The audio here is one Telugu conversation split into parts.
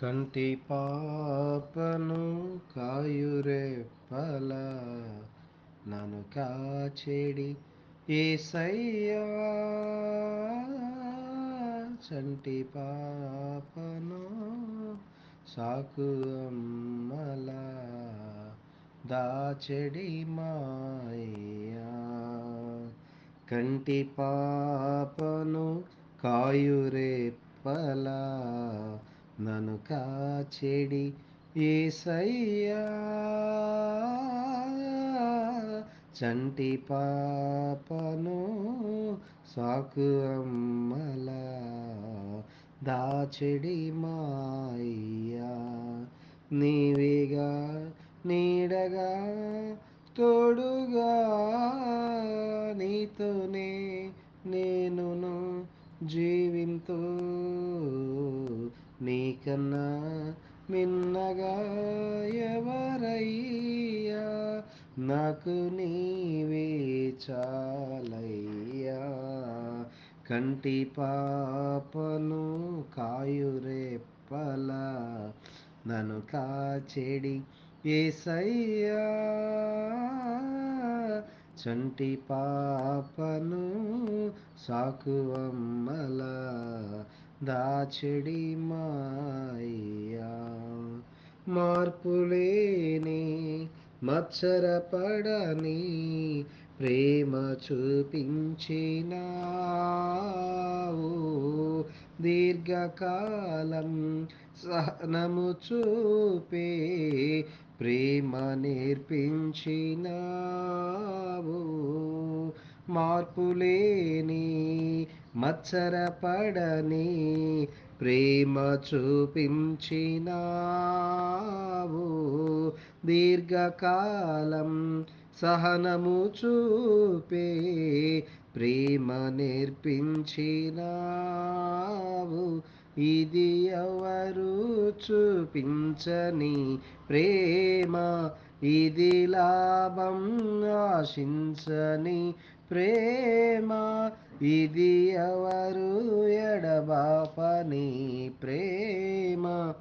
కంటి పాపను కాయురెప్పల నన్ను కాచెడి యేసయ్యా. చంటి పాపను సాకు అమ్మల దాచెడి మాయ్యా. కంటి పాపను కాయురెప్పల నన్ను కాచెడి యేసయ్యా. చంటి పాపను సాకు అమ్మల దాచెడి మాయ్యా. నీవేగా నీడగా తోడుగా నీతోనే నేనును జీవింతు నీకన్నా మిన్నగా ఎవరయ్యా. నాకు నీవే చాలయ్యా. కంటి పాపను కాయురెప్పల నన్ను కాచెడి యేసయ్యా. చంటి పాపను సాకు అమ్మల దాచెడి మాయ్యా. మార్పులేని మత్సరపడని ప్రేమ చూపించినావు. దీర్ఘకాలం సహనము చూపే ప్రేమ నేర్పించినావు. మార్పులేని మత్సరపడని ప్రేమ చూపించినావు. దీర్ఘకాలం సహనము చూపే ప్రేమ నేర్పించినావు. ఇది ఎవరు చూపించని ప్రేమ, ఇది లాభం ఆశించని ప్రేమ, ఇది ఎవరు ఎడబాపని ప్రేమ,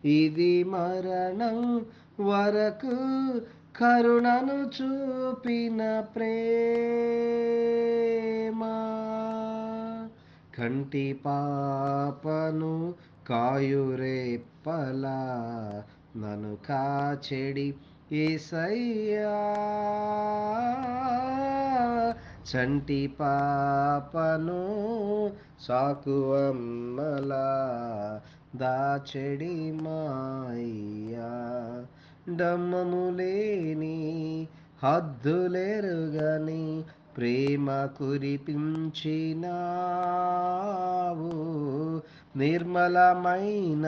ఇది మరణం వరకు కరుణను చూపిన ప్రేమ. కంటి పాపను కాయురెప్పల నన్ను కాచెడి యేసయ్యా. చంటి పాపను సాకు అమ్మల దాచెడి మాయ్యా. డమ్మము లేని హద్దులెరుగని ప్రేమ కురిపించినావు. నిర్మలమైన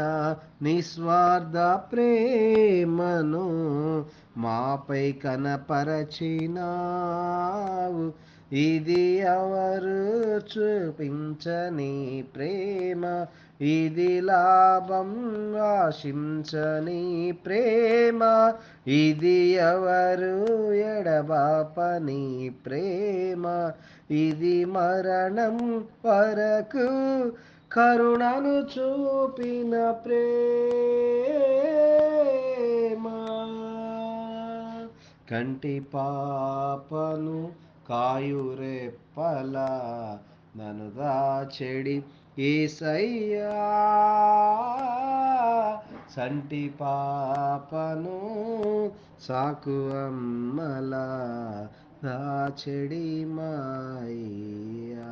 నిస్వార్థ ప్రేమను మాపై కనపరచినావు. ఇది ఎవరు చూపించని ప్రేమ, ఇది లాభం ఆశించని ప్రేమ, ఇది ఎవరు ఎడబాపని ప్రేమ, ఇది మరణం వరకు కరుణను చూపిన ప్రేమ. కంటి పాపను కాయురెప్పల నన్ను దాచెడి యేసయ్యా. సంటి పాపను సాకు అమ్మల దాచెడి మాయ్యా.